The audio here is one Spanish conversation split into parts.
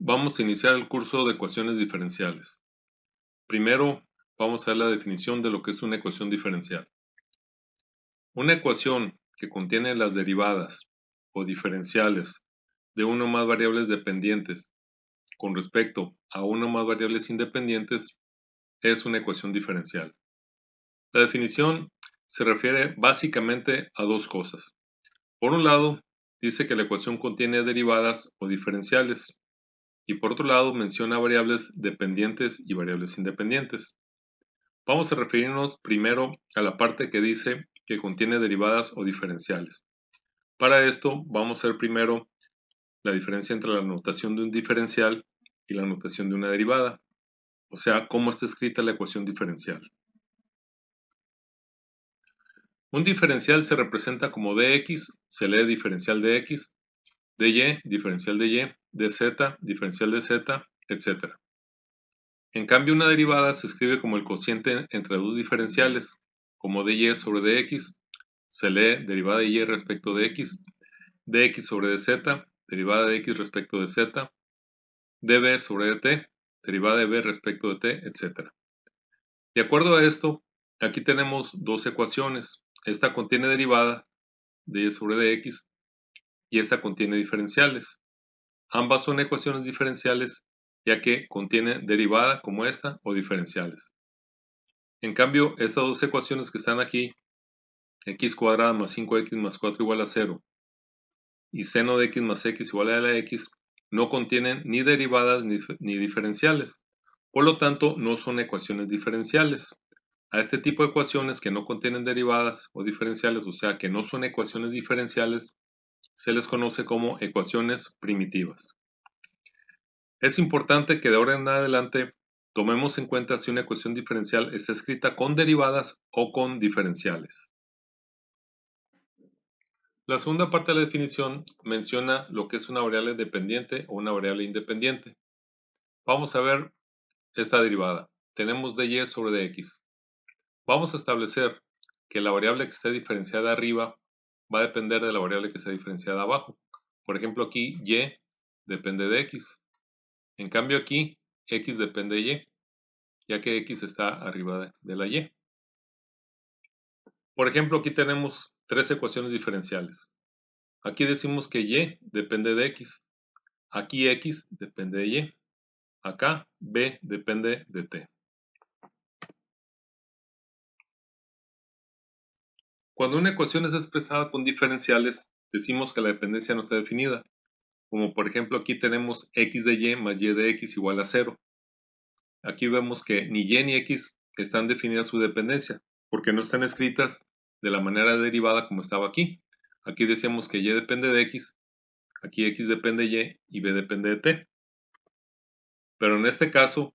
Vamos a iniciar el curso de ecuaciones diferenciales. Primero, vamos a ver la definición de lo que es una ecuación diferencial. Una ecuación que contiene las derivadas o diferenciales de una o más variables dependientes con respecto a una o más variables independientes es una ecuación diferencial. La definición se refiere básicamente a dos cosas. Por un lado, dice que la ecuación contiene derivadas o diferenciales. Y por otro lado menciona variables dependientes y variables independientes. Vamos a referirnos primero a la parte que dice que contiene derivadas o diferenciales. Para esto vamos a ver primero la diferencia entre la notación de un diferencial y la notación de una derivada, o sea, cómo está escrita la ecuación diferencial. Un diferencial se representa como dx, se lee diferencial de x, dy, diferencial de y, dz, diferencial de z, etc. En cambio, una derivada se escribe como el cociente entre dos diferenciales, como dy sobre dx, se lee derivada de y respecto de x, dx sobre dz, derivada de x respecto de z, db sobre dt, derivada de b respecto de t, etc. De acuerdo a esto, aquí tenemos dos ecuaciones. Esta contiene derivada de y sobre dx y esta contiene diferenciales. Ambas son ecuaciones diferenciales ya que contienen derivada como esta o diferenciales. En cambio, estas dos ecuaciones que están aquí, x cuadrada más 5x más 4 igual a 0 y seno de x más x igual a la x, no contienen ni derivadas ni diferenciales. Por lo tanto, no son ecuaciones diferenciales. A este tipo de ecuaciones que no contienen derivadas o diferenciales, o sea que no son ecuaciones diferenciales, se les conoce como ecuaciones primitivas. Es importante que de ahora en adelante tomemos en cuenta si una ecuación diferencial está escrita con derivadas o con diferenciales. La segunda parte de la definición menciona lo que es una variable dependiente o una variable independiente. Vamos a ver esta derivada. Tenemos dy sobre dx. Vamos a establecer que la variable que esté diferenciada arriba va a depender de la variable que esté diferenciada abajo. Por ejemplo, aquí y depende de x. En cambio aquí x depende de y, ya que x está arriba de la y. Por ejemplo, aquí tenemos tres ecuaciones diferenciales. Aquí decimos que y depende de x. Aquí x depende de y. Acá b depende de t. Cuando una ecuación es expresada con diferenciales, decimos que la dependencia no está definida. Como por ejemplo aquí tenemos x de y más y de x igual a 0. Aquí vemos que ni y ni x están definidas su dependencia, porque no están escritas de la manera derivada como estaba aquí. Aquí decíamos que y depende de x, aquí x depende de y b depende de t. Pero en este caso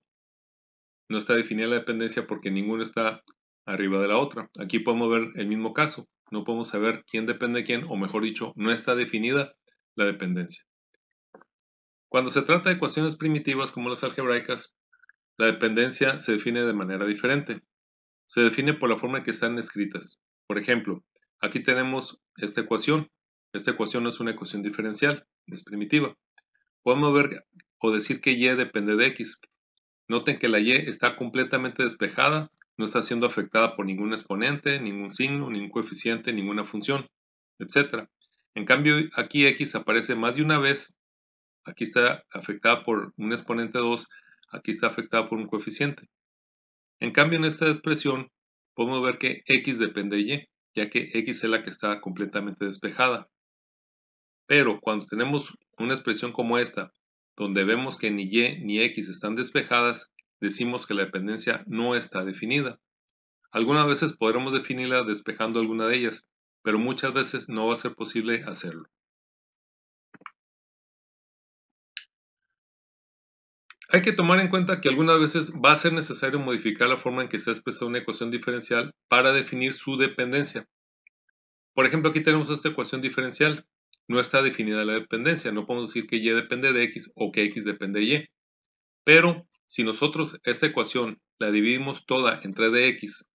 no está definida la dependencia porque ninguna está arriba de la otra. Aquí podemos ver el mismo caso. No podemos saber quién depende de quién, o mejor dicho, no está definida la dependencia. Cuando se trata de ecuaciones primitivas como las algebraicas, la dependencia se define de manera diferente. Se define por la forma en que están escritas. Por ejemplo, aquí tenemos esta ecuación. Esta ecuación no es una ecuación diferencial, es primitiva. Podemos ver o decir que y depende de x. Noten que la y está completamente despejada, no está siendo afectada por ningún exponente, ningún signo, ningún coeficiente, ninguna función, etc. En cambio, aquí x aparece más de una vez. Aquí está afectada por un exponente 2, aquí está afectada por un coeficiente. En cambio, en esta expresión podemos ver que x depende de y, ya que x es la que está completamente despejada. Pero cuando tenemos una expresión como esta, donde vemos que ni y ni x están despejadas, decimos que la dependencia no está definida. Algunas veces podremos definirla despejando alguna de ellas, pero muchas veces no va a ser posible hacerlo. Hay que tomar en cuenta que algunas veces va a ser necesario modificar la forma en que se expresa una ecuación diferencial para definir su dependencia. Por ejemplo, aquí tenemos esta ecuación diferencial. No está definida la dependencia, no podemos decir que y depende de x o que x depende de y. Pero si nosotros esta ecuación la dividimos toda entre dx,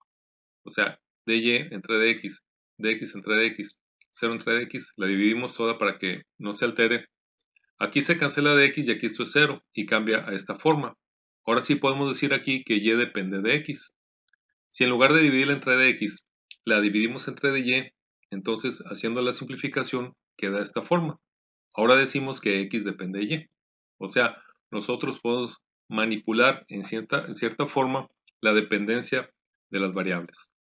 o sea, dy entre dx entre dx, 0 entre dx, la dividimos toda para que no se altere, Aquí se cancela de x y aquí esto es 0 y cambia a esta forma. Ahora sí podemos decir aquí que y depende de x. Si en lugar de dividirla entre de x, la dividimos entre de y, entonces haciendo la simplificación queda de esta forma. Ahora decimos que x depende de y. O sea, nosotros podemos manipular en cierta forma la dependencia de las variables.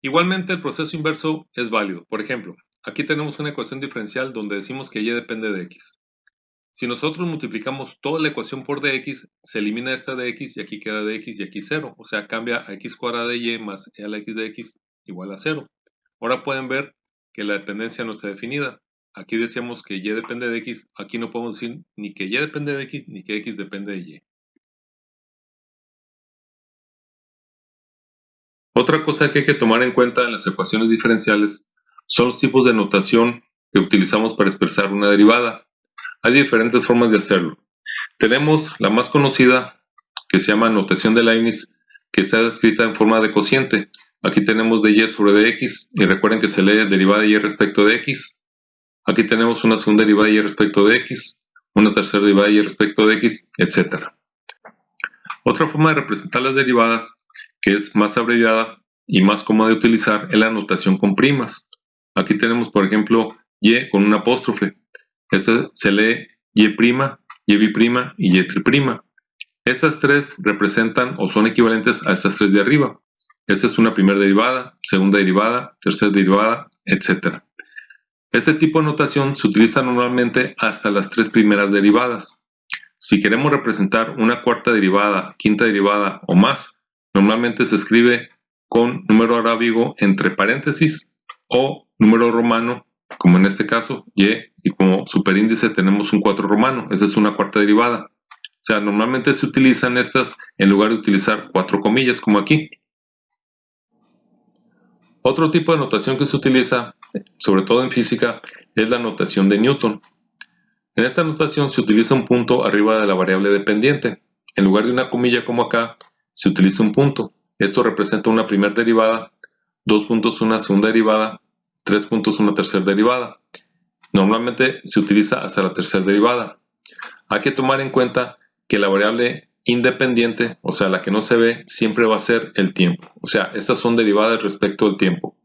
Igualmente el proceso inverso es válido. Por ejemplo, aquí tenemos una ecuación diferencial donde decimos que y depende de x. Si nosotros multiplicamos toda la ecuación por dx, se elimina esta de x y aquí queda dx y aquí 0. O sea, cambia a x cuadrada de y más e a la x de x igual a 0. Ahora pueden ver que la dependencia no está definida. Aquí decíamos que y depende de x, aquí no podemos decir ni que y depende de x ni que x depende de y. Otra cosa que hay que tomar en cuenta en las ecuaciones diferenciales son los tipos de notación que utilizamos para expresar una derivada. Hay diferentes formas de hacerlo. Tenemos la más conocida, que se llama notación de Leibniz, que está escrita en forma de cociente. Aquí tenemos dy sobre dx, y recuerden que se lee derivada de y respecto de x. Aquí tenemos una segunda derivada de y respecto de x, una tercera derivada de y respecto de x, etc. Otra forma de representar las derivadas, que es más abreviada y más cómoda de utilizar, es la notación con primas. Aquí tenemos, por ejemplo, y con un apóstrofe. Esta se lee y', y bi' y y tri'. Estas tres representan o son equivalentes a estas tres de arriba. Esta es una primera derivada, segunda derivada, tercera derivada, etc. Este tipo de notación se utiliza normalmente hasta las tres primeras derivadas. Si queremos representar una cuarta derivada, quinta derivada o más, normalmente se escribe con número arábigo entre paréntesis o número romano, como en este caso, y como superíndice tenemos un 4 romano. Esa es una cuarta derivada. O sea, normalmente se utilizan estas en lugar de utilizar 4 comillas, como aquí. Otro tipo de notación que se utiliza, sobre todo en física, es la notación de Newton. En esta notación se utiliza un punto arriba de la variable dependiente. En lugar de una comilla como acá, se utiliza un punto. Esto representa una primera derivada, 2 puntos una segunda derivada, 3 puntos una tercera derivada. Normalmente se utiliza hasta la tercera derivada. Hay que tomar en cuenta que la variable independiente, o sea, la que no se ve, siempre va a ser el tiempo. O sea, estas son derivadas respecto al tiempo.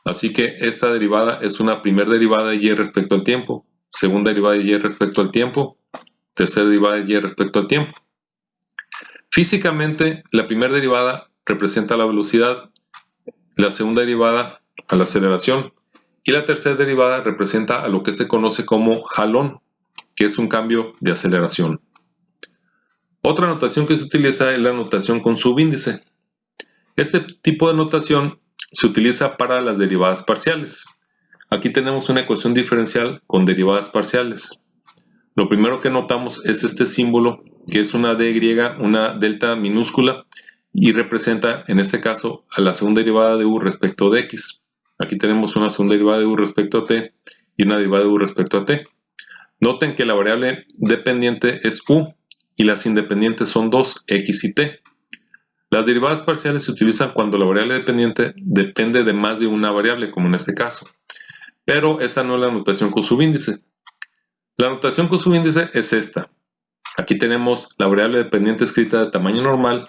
Así que esta derivada es una primera derivada de y respecto al tiempo, segunda derivada de y respecto al tiempo, tercera derivada de y respecto al tiempo. Físicamente, la primera derivada representa la velocidad, la segunda derivada a la aceleración y la tercera derivada representa a lo que se conoce como jalón, que es un cambio de aceleración. Otra notación que se utiliza es la notación con subíndice. Este tipo de notación se utiliza para las derivadas parciales. Aquí tenemos una ecuación diferencial con derivadas parciales. Lo primero que notamos es este símbolo, que es una d griega, una delta minúscula, y representa, en este caso, a la segunda derivada de u respecto de x. Aquí tenemos una segunda derivada de u respecto a t y una derivada de u respecto a t. Noten que la variable dependiente es u y las independientes son dos, x y t. Las derivadas parciales se utilizan cuando la variable dependiente depende de más de una variable, como en este caso. Pero esta no es la notación con subíndice. La notación con subíndice es esta. Aquí tenemos la variable dependiente escrita de tamaño normal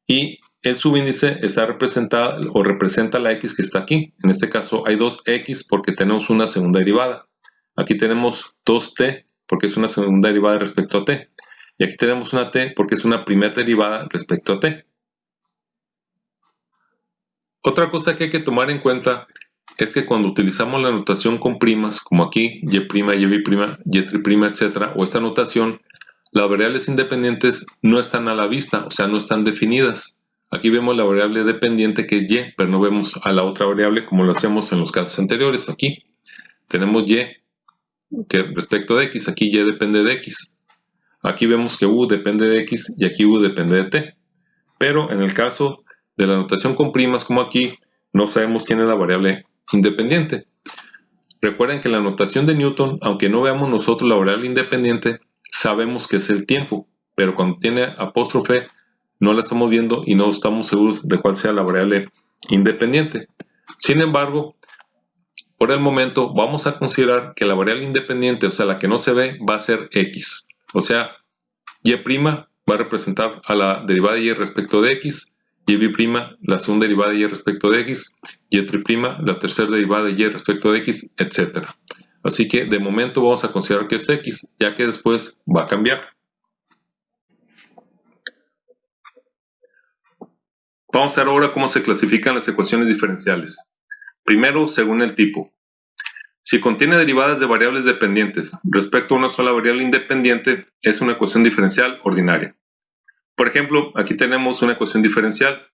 y el subíndice está representada o representa la x que está aquí. En este caso hay 2x porque tenemos una segunda derivada. Aquí tenemos 2t porque es una segunda derivada respecto a t. Y aquí tenemos una t porque es una primera derivada respecto a t. Otra cosa que hay que tomar en cuenta es que cuando utilizamos la notación con primas, como aquí, y', y bi', y tri', etc., o esta notación, las variables independientes no están a la vista, o sea, no están definidas. Aquí vemos la variable dependiente que es y, pero no vemos a la otra variable como lo hacemos en los casos anteriores. Aquí tenemos y que respecto de x, aquí y depende de x. Aquí vemos que u depende de x y aquí u depende de t. Pero en el caso de la notación con primas, como aquí, no sabemos quién es la variable independiente. Recuerden que en la notación de Newton, aunque no veamos nosotros la variable independiente, sabemos que es el tiempo, pero cuando tiene apóstrofe no la estamos viendo y no estamos seguros de cuál sea la variable independiente. Sin embargo, por el momento vamos a considerar que la variable independiente, o sea, la que no se ve, va a ser x. O sea, y' va a representar a la derivada de y respecto de x, y b' la segunda derivada de y respecto de x, y triprima la tercera derivada de y respecto de x, etc. Así que de momento vamos a considerar que es x, ya que después va a cambiar. Vamos a ver ahora cómo se clasifican las ecuaciones diferenciales. Primero, según el tipo. Si contiene derivadas de variables dependientes respecto a una sola variable independiente, es una ecuación diferencial ordinaria. Por ejemplo, aquí tenemos una ecuación diferencial.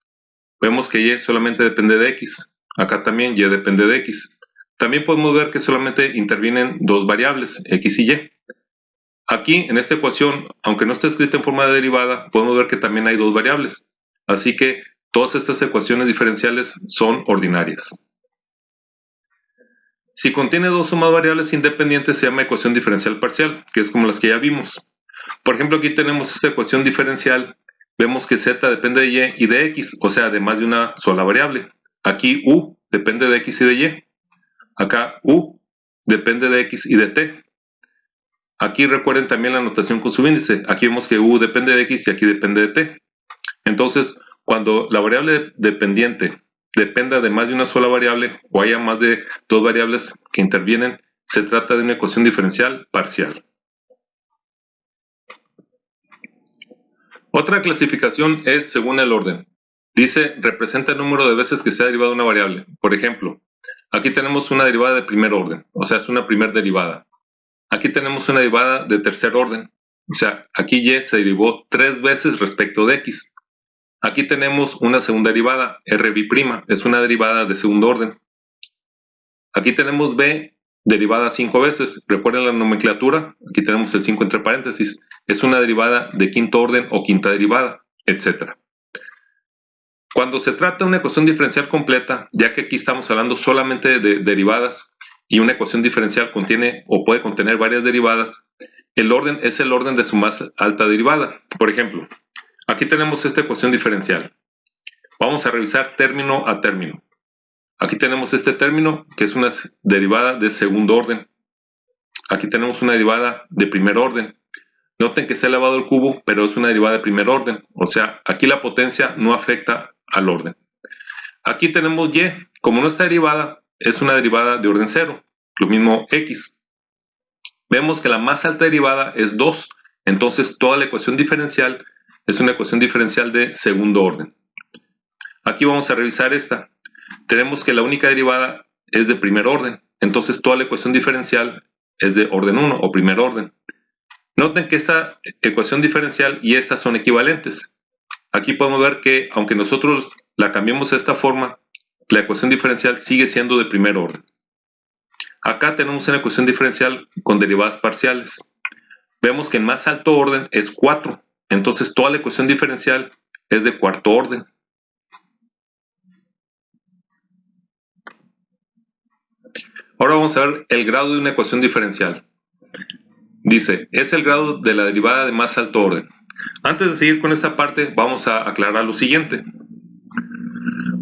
Vemos que y solamente depende de x. Acá también y depende de x. También podemos ver que solamente intervienen dos variables, x y y. Aquí, en esta ecuación, aunque no está escrita en forma de derivada, podemos ver que también hay dos variables. Así que todas estas ecuaciones diferenciales son ordinarias. Si contiene dos o más variables independientes, se llama ecuación diferencial parcial, que es como las que ya vimos. Por ejemplo, aquí tenemos esta ecuación diferencial. Vemos que z depende de y y de x, o sea, de más de una sola variable. Aquí u depende de x y de y. Acá u depende de x y de t. Aquí recuerden también la notación con subíndice. Aquí vemos que u depende de x y aquí depende de t. Entonces, cuando la variable dependiente dependa de más de una sola variable o haya más de dos variables que intervienen, se trata de una ecuación diferencial parcial. Otra clasificación es según el orden. Dice, representa el número de veces que se ha derivado una variable. Por ejemplo, aquí tenemos una derivada de primer orden, o sea, es una primer derivada. Aquí tenemos una derivada de tercer orden, o sea, aquí y se derivó 3 veces respecto de x. Aquí tenemos una segunda derivada, rb', es una derivada de segundo orden. Aquí tenemos b derivada 5 veces. Recuerden la nomenclatura, aquí tenemos el 5 entre paréntesis. Es una derivada de quinto orden o quinta derivada, etc. Cuando se trata de una ecuación diferencial completa, ya que aquí estamos hablando solamente de derivadas y una ecuación diferencial contiene o puede contener varias derivadas, el orden es el orden de su más alta derivada. Por ejemplo, aquí tenemos esta ecuación diferencial. Vamos a revisar término a término. Aquí tenemos este término, que es una derivada de segundo orden. Aquí tenemos una derivada de primer orden. Noten que está elevado al cubo, pero es una derivada de primer orden. O sea, aquí la potencia no afecta al orden. Aquí tenemos y. Como no está derivada, es una derivada de orden 0. Lo mismo x. Vemos que la más alta derivada es 2. Entonces, toda la ecuación diferencial es una ecuación diferencial de segundo orden. Aquí vamos a revisar esta. Tenemos que la única derivada es de primer orden. Entonces, toda la ecuación diferencial es de orden 1 o primer orden. Noten que esta ecuación diferencial y esta son equivalentes. Aquí podemos ver que, aunque nosotros la cambiemos de esta forma, la ecuación diferencial sigue siendo de primer orden. Acá tenemos una ecuación diferencial con derivadas parciales. Vemos que en más alto orden es 4. Entonces, toda la ecuación diferencial es de cuarto orden. Ahora vamos a ver el grado de una ecuación diferencial. Dice, es el grado de la derivada de más alto orden. Antes de seguir con esta parte, vamos a aclarar lo siguiente.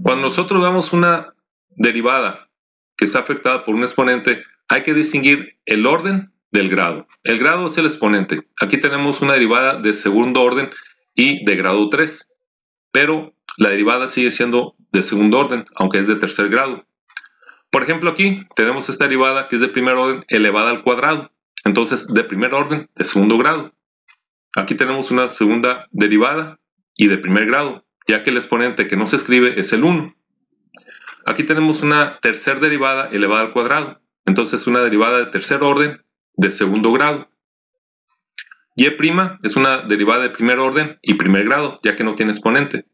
Cuando nosotros damos una derivada que está afectada por un exponente, hay que distinguir el orden del grado. El grado es el exponente. Aquí tenemos una derivada de segundo orden y de grado 3, pero la derivada sigue siendo de segundo orden, aunque es de tercer grado. Por ejemplo, aquí tenemos esta derivada que es de primer orden elevada al cuadrado. Entonces, de primer orden, de segundo grado. Aquí tenemos una segunda derivada y de primer grado, ya que el exponente que no se escribe es el 1. Aquí tenemos una tercera derivada elevada al cuadrado. Entonces, una derivada de tercer orden de segundo grado. Y' es una derivada de primer orden y primer grado, ya que no tiene exponente.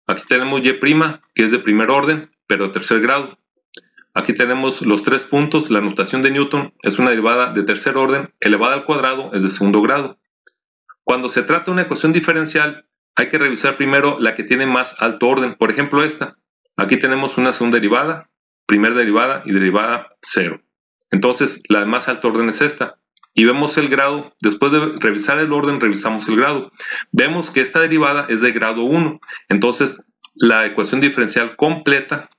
Aquí tenemos y', que es de primer orden, pero de tercer grado. Aquí tenemos los 3 puntos. La notación de Newton es una derivada de tercer orden elevada al cuadrado, es de segundo grado. Cuando se trata de una ecuación diferencial, hay que revisar primero la que tiene más alto orden. Por ejemplo, esta. Aquí tenemos una segunda derivada, primera derivada y derivada 0. Entonces, la de más alto orden es esta. Y vemos el grado. Después de revisar el orden, revisamos el grado. Vemos que esta derivada es de grado 1. Entonces, la ecuación diferencial completa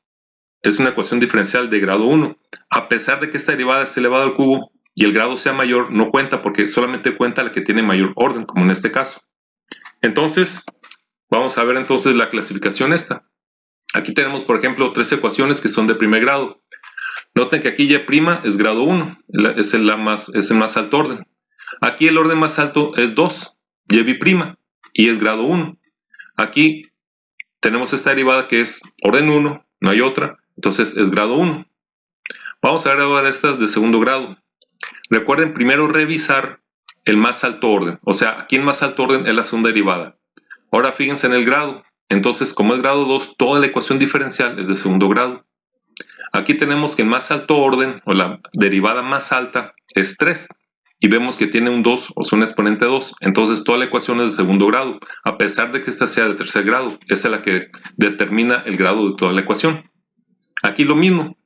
es una ecuación diferencial de grado 1. A pesar de que esta derivada esté elevada al cubo y el grado sea mayor, no cuenta porque solamente cuenta la que tiene mayor orden, como en este caso. Entonces, vamos a ver entonces la clasificación esta. Aquí tenemos, por ejemplo, 3 ecuaciones que son de primer grado. Noten que aquí y' es grado 1, es el más alto orden. Aquí el orden más alto es 2, y' y es grado 1. Aquí tenemos esta derivada que es orden 1, no hay otra, entonces es grado 1. Vamos a ver ahora estas de segundo grado. Recuerden primero revisar el más alto orden, o sea, aquí el más alto orden es la segunda derivada. Ahora fíjense en el grado, entonces como es grado 2, toda la ecuación diferencial es de segundo grado. Aquí tenemos que el más alto orden, o la derivada más alta, es 3. Y vemos que tiene un 2, o sea, un exponente 2. Entonces toda la ecuación es de segundo grado, a pesar de que esta sea de tercer grado. Esa es la que determina el grado de toda la ecuación. Aquí lo mismo.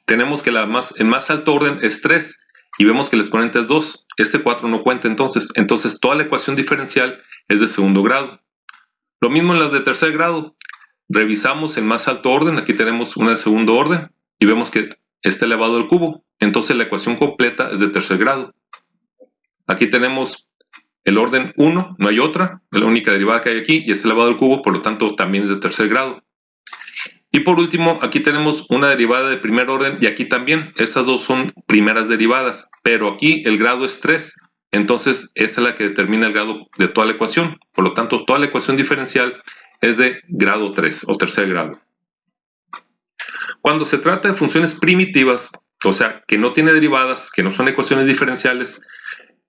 Tenemos que el más alto orden es 3, y vemos que el exponente es 2. Este 4 no cuenta entonces. Entonces toda la ecuación diferencial es de segundo grado. Lo mismo en las de tercer grado. Revisamos el más alto orden, aquí tenemos una de segundo orden, y vemos que está elevado al cubo. Entonces la ecuación completa es de tercer grado. Aquí tenemos el orden 1, no hay otra, es la única derivada que hay aquí, y está elevado al cubo, por lo tanto también es de tercer grado. Y por último, aquí tenemos una derivada de primer orden, y aquí también, estas dos son primeras derivadas, pero aquí el grado es 3, entonces esa es la que determina el grado de toda la ecuación. Por lo tanto, toda la ecuación diferencial es de grado 3 o tercer grado. Cuando se trata de funciones primitivas, o sea, que no tiene derivadas, que no son ecuaciones diferenciales,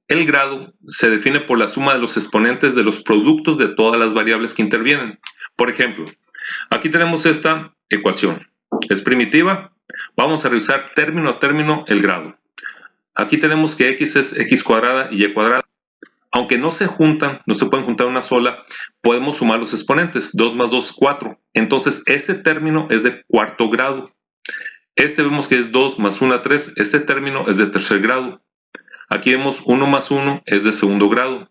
el grado se define por la suma de los exponentes de los productos de todas las variables que intervienen. Por ejemplo, aquí tenemos esta ecuación. Es primitiva. Vamos a revisar término a término el grado. Aquí tenemos que x es x cuadrada y y cuadrada. Aunque no se juntan, no se pueden juntar una sola, podemos sumar los exponentes. 2 más 2, 4. Entonces, este término es de cuarto grado. Este vemos que es 2 más 1, 3. Este término es de tercer grado. Aquí vemos 1 más 1 es de segundo grado.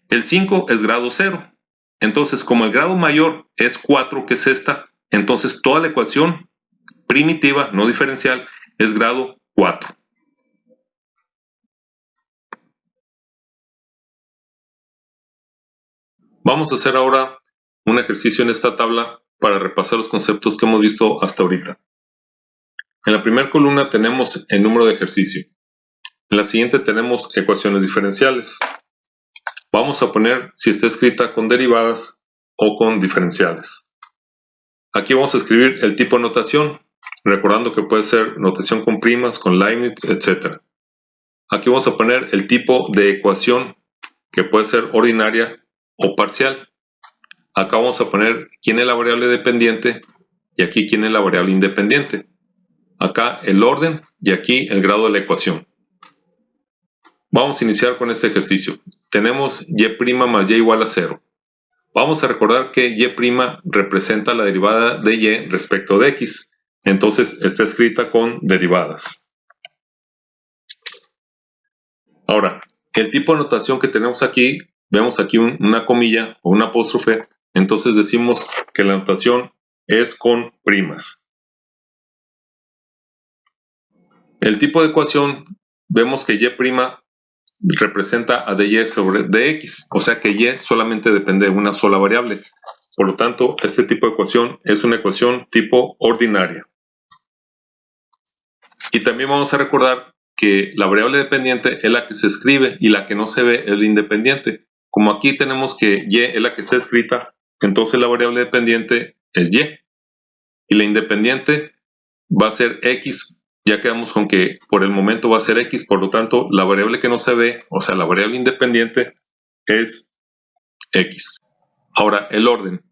El 5 es grado 0. Entonces, como el grado mayor es 4, que es esta, entonces toda la ecuación primitiva, no diferencial, es grado 4. Vamos a hacer ahora un ejercicio en esta tabla para repasar los conceptos que hemos visto hasta ahorita. En la primera columna tenemos el número de ejercicio. En la siguiente tenemos ecuaciones diferenciales. Vamos a poner si está escrita con derivadas o con diferenciales. Aquí vamos a escribir el tipo de notación, recordando que puede ser notación con primas, con Leibniz, etc. Aquí vamos a poner el tipo de ecuación, que puede ser ordinaria o parcial. Acá vamos a poner quién es la variable dependiente y aquí quién es la variable independiente. Acá el orden y aquí el grado de la ecuación. Vamos a iniciar con este ejercicio. Tenemos y' más y igual a 0. Vamos a recordar que y' representa la derivada de y respecto de x. Entonces está escrita con derivadas. Ahora, el tipo de notación que tenemos aquí, vemos aquí una comilla o un apóstrofe, entonces decimos que la notación es con primas. El tipo de ecuación, vemos que y' representa a dy sobre dx, o sea que y solamente depende de una sola variable. Por lo tanto, este tipo de ecuación es una ecuación tipo ordinaria. Y también vamos a recordar que la variable dependiente es la que se escribe y la que no se ve es la independiente. Como aquí tenemos que y es la que está escrita, entonces la variable dependiente es y. Y la independiente va a ser x. Ya quedamos con que por el momento va a ser x, por lo tanto la variable que no se ve, o sea la variable independiente, es x. Ahora el orden.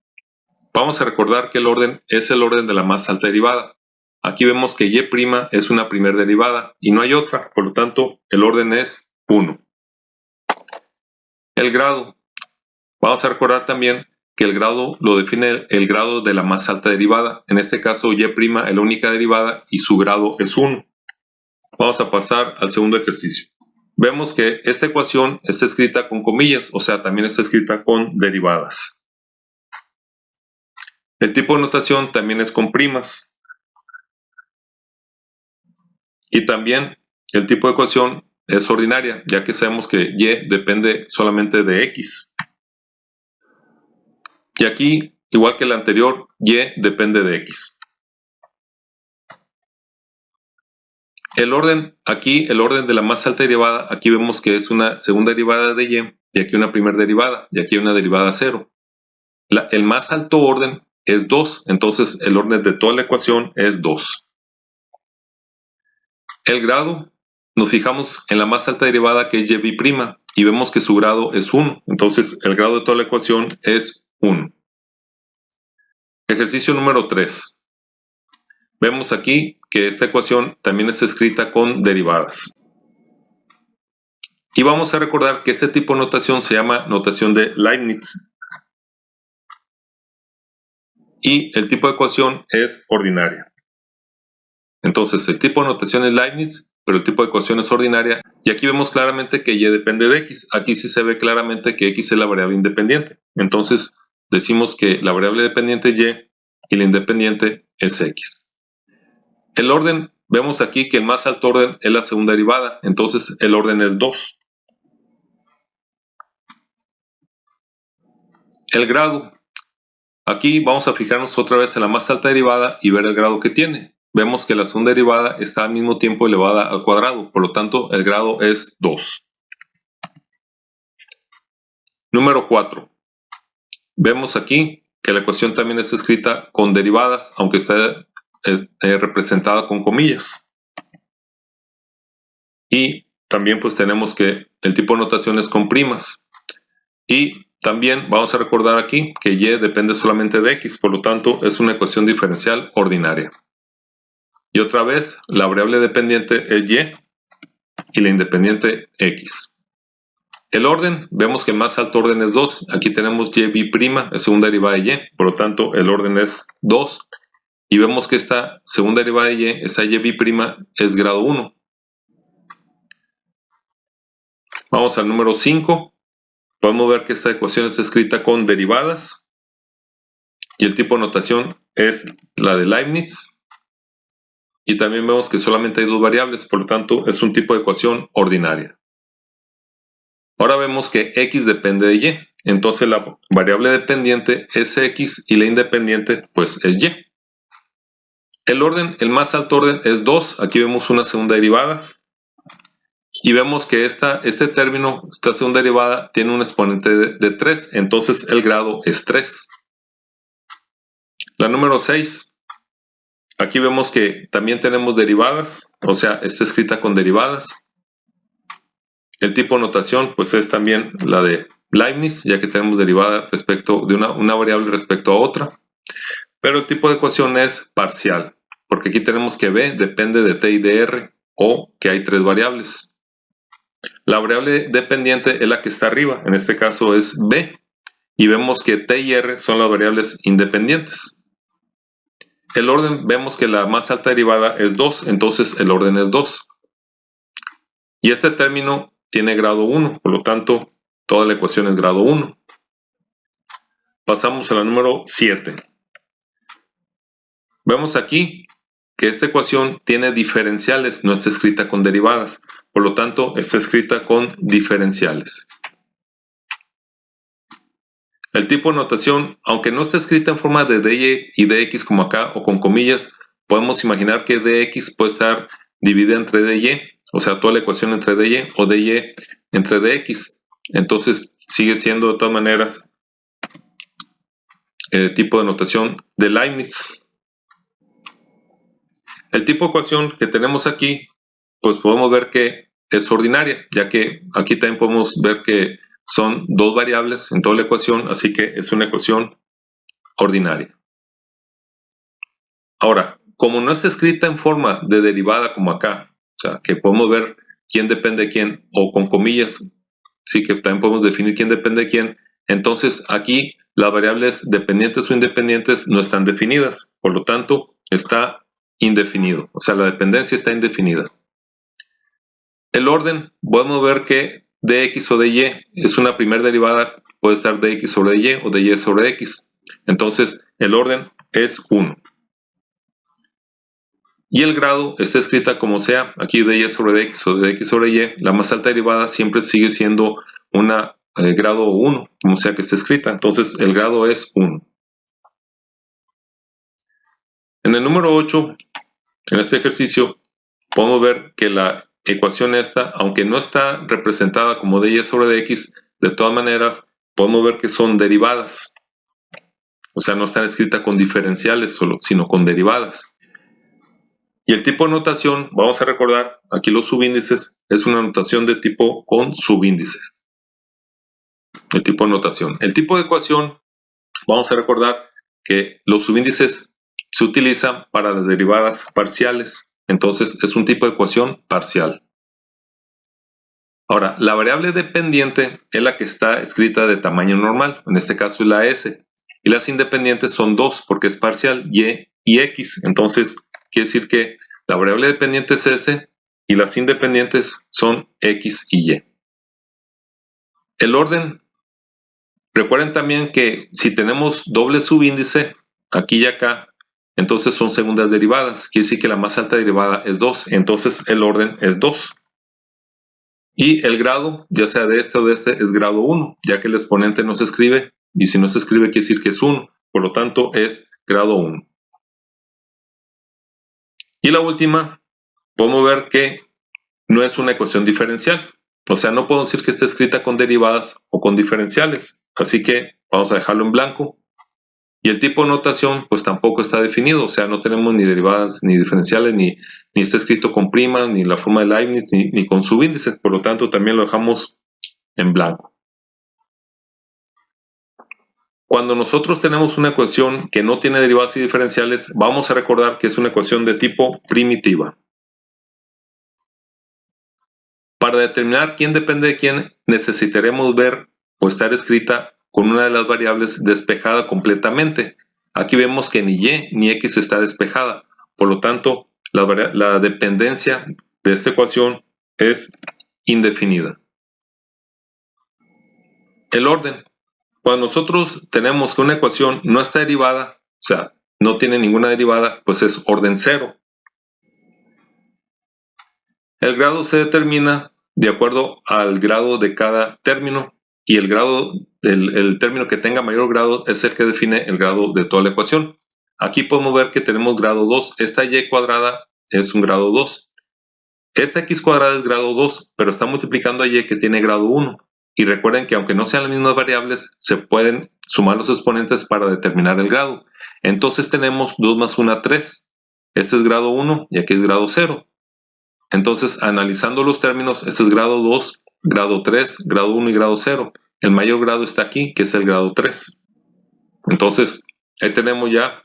Vamos a recordar que el orden es el orden de la más alta derivada. Aquí vemos que y' es una primera derivada y no hay otra, por lo tanto el orden es 1. El grado. Vamos a recordar también que el grado lo define el grado de la más alta derivada. En este caso y' es la única derivada y su grado es 1. Vamos a pasar al segundo ejercicio. Vemos que esta ecuación está escrita con comillas, o sea, también está escrita con derivadas. El tipo de notación también es con primas. Y también el tipo de ecuación es ordinaria, ya que sabemos que y depende solamente de x. Y aquí, igual que la anterior, y depende de x. El orden, aquí el orden de la más alta derivada, aquí vemos que es una segunda derivada de y aquí una primera derivada, y aquí una derivada 0. El más alto orden es 2, entonces el orden de toda la ecuación es 2. El grado, nos fijamos en la más alta derivada que es y' y vemos que su grado es 1, entonces el grado de toda la ecuación es 1. Ejercicio número 3. Vemos aquí que esta ecuación también es escrita con derivadas. Y vamos a recordar que este tipo de notación se llama notación de Leibniz. Y el tipo de ecuación es ordinaria. Entonces, el tipo de notación es Leibniz, pero el tipo de ecuación es ordinaria. Y aquí vemos claramente que y depende de x. Aquí sí se ve claramente que x es la variable independiente. Entonces, decimos que la variable dependiente es y la independiente es x. El orden, vemos aquí que el más alto orden es la segunda derivada. Entonces, el orden es 2. El grado. Aquí vamos a fijarnos otra vez en la más alta derivada y ver el grado que tiene. Vemos que la segunda derivada está al mismo tiempo elevada al cuadrado, por lo tanto el grado es 2. Número 4. Vemos aquí que la ecuación también es escrita con derivadas, aunque está representada con comillas. Y también pues tenemos que el tipo de notación es con primas. Y también vamos a recordar aquí que y depende solamente de x, por lo tanto es una ecuación diferencial ordinaria. Y otra vez, la variable dependiente es y la independiente x. El orden, vemos que el más alto orden es 2. Aquí tenemos y' es segunda derivada de y, por lo tanto el orden es 2. Y vemos que esta segunda derivada de y, esa y' es grado 1. Vamos al número 5. Podemos ver que esta ecuación está escrita con derivadas. Y el tipo de notación es la de Leibniz. Y también vemos que solamente hay dos variables, por lo tanto es un tipo de ecuación ordinaria. Ahora vemos que x depende de y, entonces la variable dependiente es x y la independiente pues es y. El orden, el más alto orden es 2, aquí vemos una segunda derivada y vemos que este término, esta segunda derivada tiene un exponente de 3, entonces el grado es 3. La número 6, aquí vemos que también tenemos derivadas, o sea, está escrita con derivadas. El tipo de notación pues es también la de Leibniz, ya que tenemos derivada respecto de una variable respecto a otra. Pero el tipo de ecuación es parcial, porque aquí tenemos que b depende de t y de r, o que hay tres variables. La variable dependiente es la que está arriba, en este caso es b, y vemos que t y r son las variables independientes. El orden, vemos que la más alta derivada es 2, entonces el orden es 2. Y este término tiene grado 1, por lo tanto, toda la ecuación es grado 1. Pasamos a la número 7. Vemos aquí que esta ecuación tiene diferenciales, no está escrita con derivadas, por lo tanto, está escrita con diferenciales. El tipo de notación, aunque no está escrita en forma de dy y dx como acá o con comillas, podemos imaginar que dx puede estar dividida entre dy, o sea, toda la ecuación entre dy o dy entre dx. Entonces, sigue siendo de todas maneras el tipo de notación de Leibniz. El tipo de ecuación que tenemos aquí, pues podemos ver que es ordinaria, ya que aquí también podemos ver que son dos variables en toda la ecuación, así que es una ecuación ordinaria. Ahora, como no está escrita en forma de derivada como acá, o sea, que podemos ver quién depende de quién, o con comillas, sí que también podemos definir quién depende de quién, entonces aquí las variables dependientes o independientes no están definidas, por lo tanto, está indefinido, o sea, la dependencia está indefinida. El orden, podemos ver que dx o dy es una primera derivada, puede estar dx sobre dy o dy sobre x. Entonces, el orden es 1. y el grado está escrita como sea, aquí de y sobre dx o de x sobre y, la más alta derivada siempre sigue siendo una grado 1, como sea que esté escrita. Entonces el grado es 1. En el número 8, en este ejercicio, podemos ver que la ecuación esta, aunque no está representada como de y sobre dx, de todas maneras podemos ver que son derivadas. O sea, no están escritas con diferenciales solo, sino con derivadas. Y el tipo de notación, vamos a recordar, aquí los subíndices, es una notación de tipo con subíndices. El tipo de notación. El tipo de ecuación, vamos a recordar que los subíndices se utilizan para las derivadas parciales. Entonces es un tipo de ecuación parcial. Ahora, la variable dependiente es la que está escrita de tamaño normal. En este caso es la s. Y las independientes son 2 porque es parcial y x. Entonces quiere decir que la variable dependiente es s y las independientes son x y y. El orden, recuerden también que si tenemos doble subíndice, aquí y acá, entonces son segundas derivadas. Quiere decir que la más alta derivada es 2, entonces el orden es 2. Y el grado, ya sea de este o de este, es grado 1, ya que el exponente no se escribe, y si no se escribe quiere decir que es 1, por lo tanto es grado 1. Y la última, podemos ver que no es una ecuación diferencial. O sea, no puedo decir que esté escrita con derivadas o con diferenciales. Así que vamos a dejarlo en blanco. Y el tipo de notación, pues tampoco está definido. O sea, no tenemos ni derivadas ni diferenciales, ni está escrito con primas, ni la forma de Leibniz, ni con subíndices. Por lo tanto, también lo dejamos en blanco. Cuando nosotros tenemos una ecuación que no tiene derivadas y diferenciales, vamos a recordar que es una ecuación de tipo primitiva. Para determinar quién depende de quién, necesitaremos ver o estar escrita con una de las variables despejada completamente. Aquí vemos que ni y ni x está despejada. Por lo tanto, la dependencia de esta ecuación es indefinida. El orden. Cuando nosotros tenemos que una ecuación no está derivada, o sea, no tiene ninguna derivada, pues es orden 0. El grado se determina de acuerdo al grado de cada término y el grado del término que tenga mayor grado es el que define el grado de toda la ecuación. Aquí podemos ver que tenemos grado 2. Esta y cuadrada es un grado 2. Esta x cuadrada es grado 2, pero está multiplicando a y que tiene grado 1. Y recuerden que aunque no sean las mismas variables, se pueden sumar los exponentes para determinar el grado. Entonces tenemos 2 más 1, 3. Este es grado 1 y aquí es grado 0. Entonces, analizando los términos, este es grado 2, grado 3, grado 1 y grado 0. El mayor grado está aquí, que es el grado 3. Entonces, ahí tenemos ya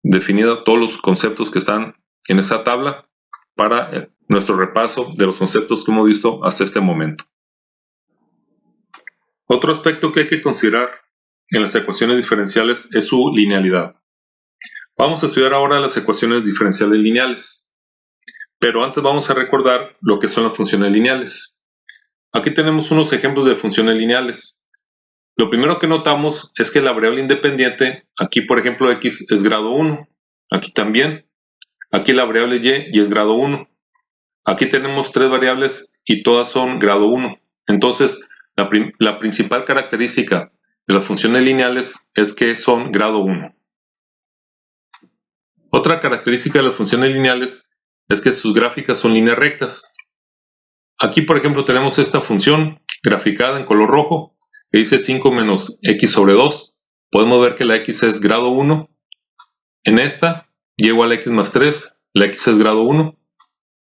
definidos todos los conceptos que están en esa tabla para nuestro repaso de los conceptos que hemos visto hasta este momento. Otro aspecto que hay que considerar en las ecuaciones diferenciales es su linealidad. Vamos a estudiar ahora las ecuaciones diferenciales lineales. Pero antes vamos a recordar lo que son las funciones lineales. Aquí tenemos unos ejemplos de funciones lineales. Lo primero que notamos es que la variable independiente, aquí por ejemplo x es grado 1, aquí también, aquí la variable y es grado 1. Aquí tenemos 3 variables y todas son grado 1. Entonces, la principal característica de las funciones lineales es que son grado 1. Otra característica de las funciones lineales es que sus gráficas son líneas rectas. Aquí, por ejemplo, tenemos esta función graficada en color rojo que dice 5 menos x sobre 2. Podemos ver que la x es grado 1. En esta, y igual a x más 3, la x es grado 1.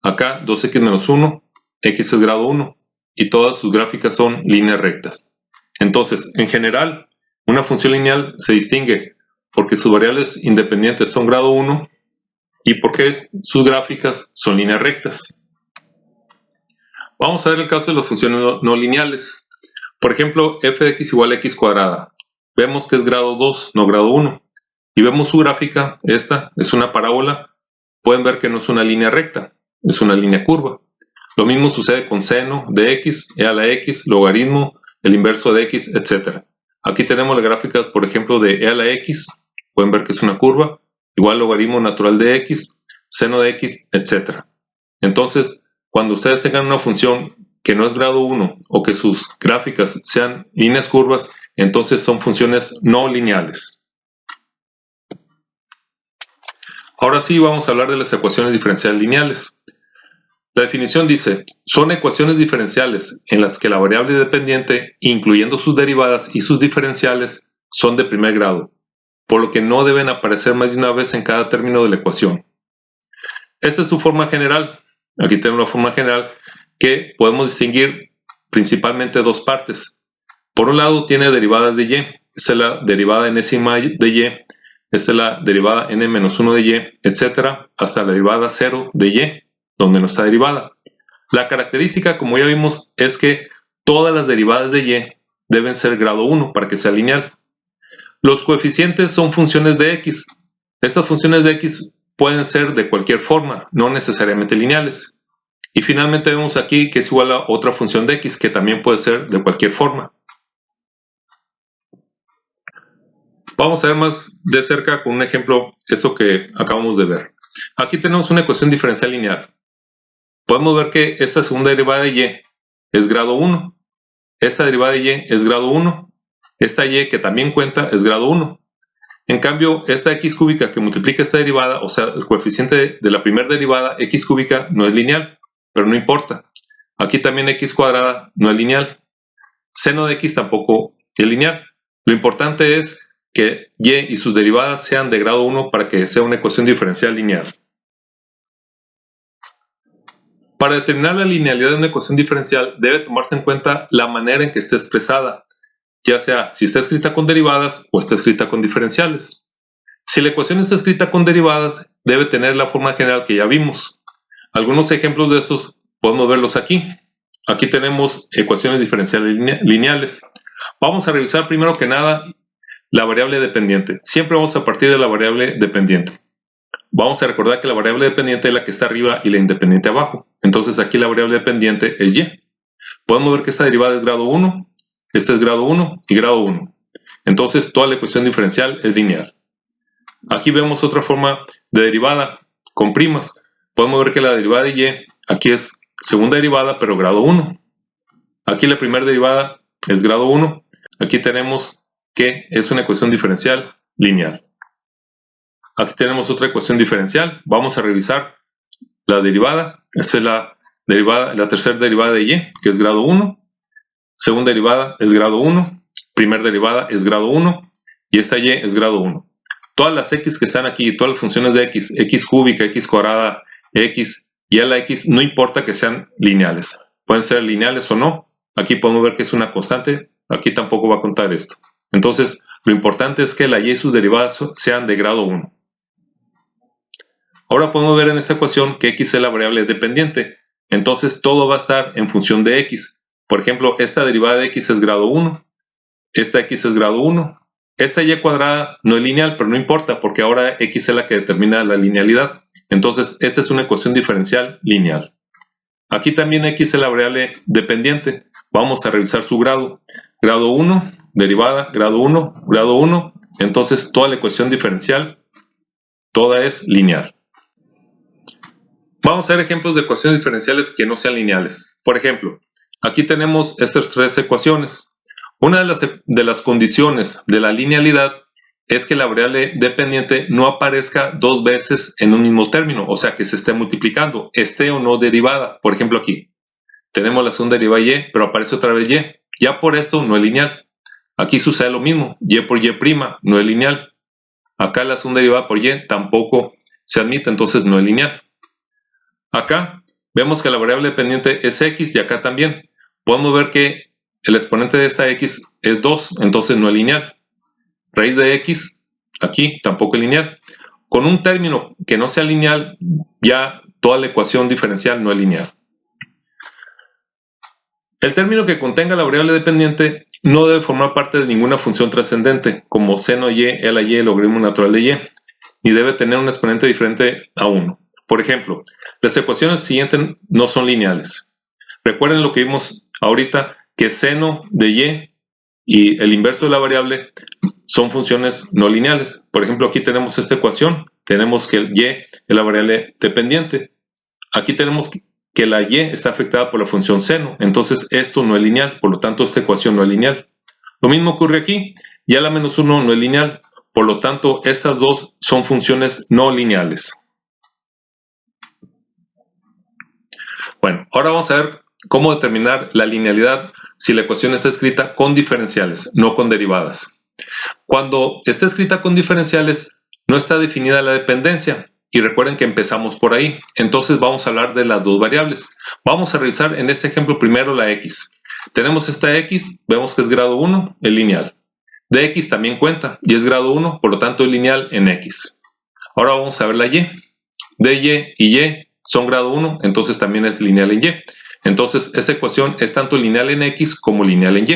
Acá, 2x menos 1, x es grado 1. Y todas sus gráficas son líneas rectas. Entonces, en general, una función lineal se distingue porque sus variables independientes son grado 1 y porque sus gráficas son líneas rectas. Vamos a ver el caso de las funciones no lineales. Por ejemplo, f de x igual a x cuadrada. Vemos que es grado 2, no grado 1. Y vemos su gráfica, esta es una parábola. Pueden ver que no es una línea recta, es una línea curva. Lo mismo sucede con seno de x, e a la x, logaritmo, el inverso de x, etc. Aquí tenemos las gráficas, por ejemplo, de e a la x. Pueden ver que es una curva. Igual logaritmo natural de x. seno de x, etc. Entonces, cuando ustedes tengan una función que no es grado 1 o que sus gráficas sean líneas curvas, entonces son funciones no lineales. Ahora sí vamos a hablar de las ecuaciones diferenciales lineales. La definición dice, son ecuaciones diferenciales en las que la variable dependiente, incluyendo sus derivadas y sus diferenciales, son de primer grado, por lo que no deben aparecer más de una vez en cada término de la ecuación. Esta es su forma general. Aquí tenemos la forma general que podemos distinguir principalmente dos partes. Por un lado tiene derivadas de y, esta es la derivada enésima de y, esta es la derivada n-1 de y, etc., hasta la derivada 0 de y, donde no está derivada. La característica, como ya vimos, es que todas las derivadas de y deben ser grado 1 para que sea lineal. Los coeficientes son funciones de x. Estas funciones de x pueden ser de cualquier forma, no necesariamente lineales. Y finalmente vemos aquí que es igual a otra función de x que también puede ser de cualquier forma. Vamos a ver más de cerca con un ejemplo esto que acabamos de ver. Aquí tenemos una ecuación diferencial lineal. Podemos ver que esta segunda derivada de y es grado 1. Esta derivada de y es grado 1. Esta y que también cuenta es grado 1. En cambio, esta x cúbica que multiplica esta derivada, o sea, el coeficiente de la primera derivada, x cúbica, no es lineal, pero no importa. Aquí también x cuadrada no es lineal. Seno de x tampoco es lineal. Lo importante es que y y sus derivadas sean de grado 1 para que sea una ecuación diferencial lineal. Para determinar la linealidad de una ecuación diferencial debe tomarse en cuenta la manera en que esté expresada, ya sea si está escrita con derivadas o está escrita con diferenciales. Si la ecuación está escrita con derivadas, debe tener la forma general que ya vimos. Algunos ejemplos de estos podemos verlos aquí. Aquí tenemos ecuaciones diferenciales lineales. Vamos a revisar primero que nada la variable dependiente. Siempre vamos a partir de la variable dependiente. Vamos a recordar que la variable dependiente es la que está arriba y la independiente abajo. Entonces aquí la variable dependiente es y. Podemos ver que esta derivada es grado 1, esta es grado 1 y grado 1. Entonces toda la ecuación diferencial es lineal. Aquí vemos otra forma de derivada con primas. Podemos ver que la derivada de y aquí es segunda derivada pero grado 1. Aquí la primera derivada es grado 1. Aquí tenemos que es una ecuación diferencial lineal. Aquí tenemos otra ecuación diferencial. Vamos a revisar la derivada. Esta es la tercera derivada de y, que es grado 1. Segunda derivada es grado 1. Primera derivada es grado 1. Y esta y es grado 1. Todas las x que están aquí, todas las funciones de x cúbica, x cuadrada, x y a la x, no importa que sean lineales. Pueden ser lineales o no. Aquí podemos ver que es una constante. Aquí tampoco va a contar esto. Entonces, lo importante es que la y y sus derivadas sean de grado 1. Ahora podemos ver en esta ecuación que x es la variable dependiente. Entonces, todo va a estar en función de x. Por ejemplo, esta derivada de x es grado 1. Esta x es grado 1. Esta y cuadrada no es lineal, pero no importa, porque ahora x es la que determina la linealidad. Entonces, esta es una ecuación diferencial lineal. Aquí también x es la variable dependiente. Vamos a revisar su grado. Grado 1, derivada, grado 1, grado 1. Entonces, toda la ecuación diferencial, toda es lineal. Vamos a ver ejemplos de ecuaciones diferenciales que no sean lineales. Por ejemplo, aquí tenemos estas tres ecuaciones. Una de las condiciones de la linealidad es que la variable dependiente no aparezca dos veces en un mismo término, o sea que se esté multiplicando, esté o no derivada. Por ejemplo aquí, tenemos la segunda derivada de y, pero aparece otra vez y. Ya por esto no es lineal. Aquí sucede lo mismo, y por y' no es lineal. Acá la segunda derivada por y tampoco se admite, entonces no es lineal. Acá vemos que la variable dependiente es x y acá también. Podemos ver que el exponente de esta x es 2, entonces no es lineal. Raíz de x, aquí tampoco es lineal. Con un término que no sea lineal, ya toda la ecuación diferencial no es lineal. El término que contenga la variable dependiente no debe formar parte de ninguna función trascendente, como seno y, L a y, logaritmo natural de y, ni debe tener un exponente diferente a 1. Por ejemplo, las ecuaciones siguientes no son lineales. Recuerden lo que vimos ahorita, que seno de y el inverso de la variable son funciones no lineales. Por ejemplo, aquí tenemos esta ecuación, tenemos que el y es la variable dependiente. Aquí tenemos que la y está afectada por la función seno, entonces esto no es lineal, por lo tanto esta ecuación no es lineal. Lo mismo ocurre aquí, y a la menos 1 no es lineal, por lo tanto estas dos son funciones no lineales. Bueno, ahora vamos a ver cómo determinar la linealidad si la ecuación está escrita con diferenciales, no con derivadas. Cuando está escrita con diferenciales, no está definida la dependencia. Y recuerden que empezamos por ahí. Entonces vamos a hablar de las dos variables. Vamos a revisar en este ejemplo primero la x. Tenemos esta x, vemos que es grado 1, es lineal. Dx también cuenta y es grado 1, por lo tanto es lineal en x. Ahora vamos a ver la y. dy y y son grado 1, entonces también es lineal en y. Entonces esta ecuación es tanto lineal en x como lineal en y.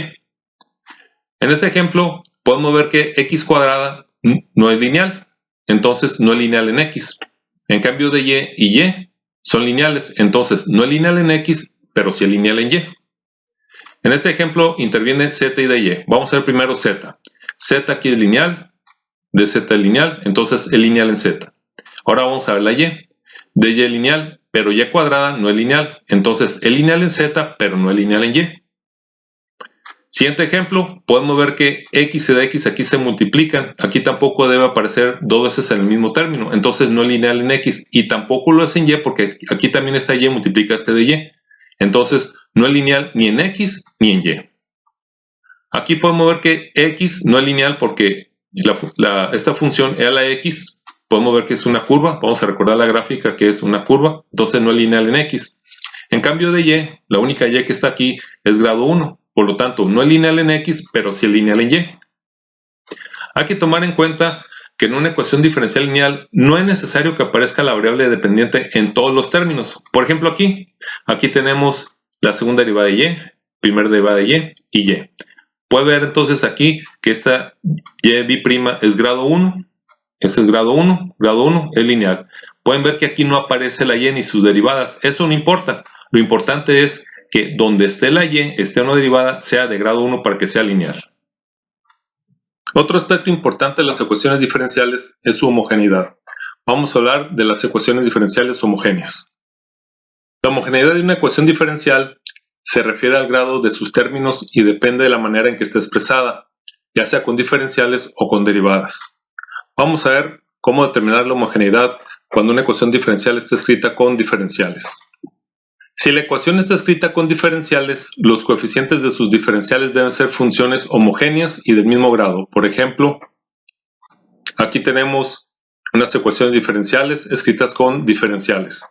En este ejemplo podemos ver que x cuadrada no es lineal, entonces no es lineal en x. En cambio de y son lineales, entonces no es lineal en x, pero sí es lineal en y. En este ejemplo interviene z y dy. Vamos a ver primero z. Z aquí es lineal, dz es lineal, entonces es lineal en z. Ahora vamos a ver la y. dy es lineal, pero y cuadrada no es lineal, entonces es lineal en z, pero no es lineal en y. Siguiente ejemplo, podemos ver que x y dx aquí se multiplican. Aquí tampoco debe aparecer dos veces en el mismo término. Entonces no es lineal en x y tampoco lo es en y porque aquí también esta y multiplica este de y. Entonces no es lineal ni en x ni en y. Aquí podemos ver que x no es lineal porque esta función e a la x, podemos ver que es una curva. Vamos a recordar la gráfica que es una curva. Entonces no es lineal en x. En cambio de y, la única y que está aquí es grado 1. Por lo tanto, no es lineal en x, pero sí es lineal en y. Hay que tomar en cuenta que en una ecuación diferencial lineal no es necesario que aparezca la variable dependiente en todos los términos. Por ejemplo, aquí tenemos la segunda derivada de y, primera derivada de y y. Puede ver entonces aquí que esta y b' es grado 1. Este es grado 1 es lineal. Pueden ver que aquí no aparece la y ni sus derivadas. Eso no importa. Lo importante es que donde esté la y, esté una derivada, sea de grado 1 para que sea lineal. Otro aspecto importante de las ecuaciones diferenciales es su homogeneidad. Vamos a hablar de las ecuaciones diferenciales homogéneas. La homogeneidad de una ecuación diferencial se refiere al grado de sus términos y depende de la manera en que esté expresada, ya sea con diferenciales o con derivadas. Vamos a ver cómo determinar la homogeneidad cuando una ecuación diferencial está escrita con diferenciales. Si la ecuación está escrita con diferenciales, los coeficientes de sus diferenciales deben ser funciones homogéneas y del mismo grado. Por ejemplo, aquí tenemos unas ecuaciones diferenciales escritas con diferenciales.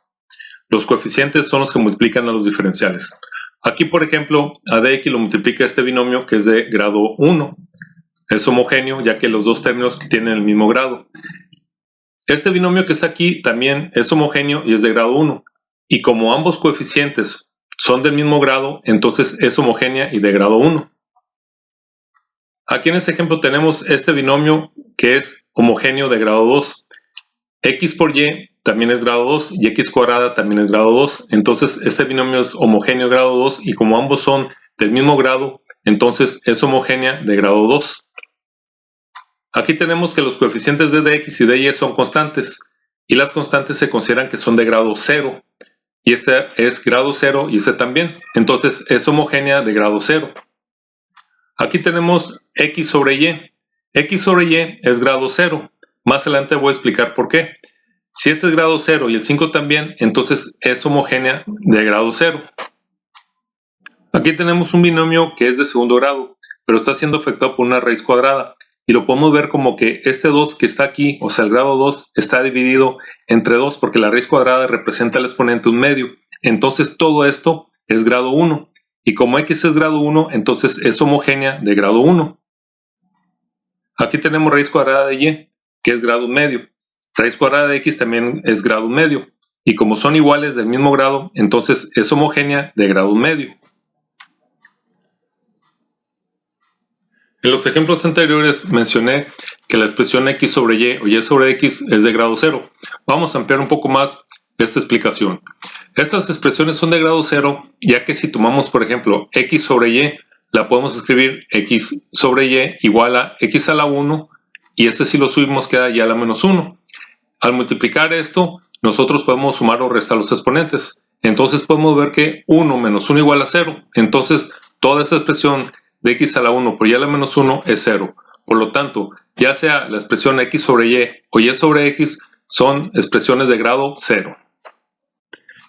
Los coeficientes son los que multiplican a los diferenciales. Aquí, por ejemplo, a dx lo multiplica este binomio que es de grado 1. Es homogéneo ya que los dos términos tienen el mismo grado. Este binomio que está aquí también es homogéneo y es de grado 1. Y como ambos coeficientes son del mismo grado, entonces es homogénea y de grado 1. Aquí en este ejemplo tenemos este binomio que es homogéneo de grado 2. X por y también es grado 2 y x cuadrada también es grado 2. Entonces este binomio es homogéneo de grado 2 y como ambos son del mismo grado, entonces es homogénea de grado 2. Aquí tenemos que los coeficientes de dx y de y son constantes y las constantes se consideran que son de grado 0. Y este es grado 0 y este también. Entonces es homogénea de grado 0. Aquí tenemos x sobre y. X sobre y es grado 0. Más adelante voy a explicar por qué. Si este es grado 0 y el 5 también, entonces es homogénea de grado 0. Aquí tenemos un binomio que es de segundo grado, pero está siendo afectado por una raíz cuadrada. Y lo podemos ver como que este 2 que está aquí, o sea el grado 2, está dividido entre 2 porque la raíz cuadrada representa el exponente 1 medio. Entonces todo esto es grado 1. Y como x es grado 1, entonces es homogénea de grado 1. Aquí tenemos raíz cuadrada de y, que es grado 1 medio. Raíz cuadrada de x también es grado 1 medio. Y como son iguales del mismo grado, entonces es homogénea de grado 1 medio. En los ejemplos anteriores mencioné que la expresión x sobre y o y sobre x es de grado 0. Vamos a ampliar un poco más esta explicación. Estas expresiones son de grado 0, ya que si tomamos, por ejemplo, x sobre y, la podemos escribir x sobre y igual a x a la 1, y este si lo subimos queda y a la menos 1. Al multiplicar esto, nosotros podemos sumar o restar los exponentes. Entonces podemos ver que 1 menos 1 igual a 0. Entonces toda esa expresión de x a la 1 por y a la menos 1 es 0. Por lo tanto, ya sea la expresión x sobre y o y sobre x, son expresiones de grado 0.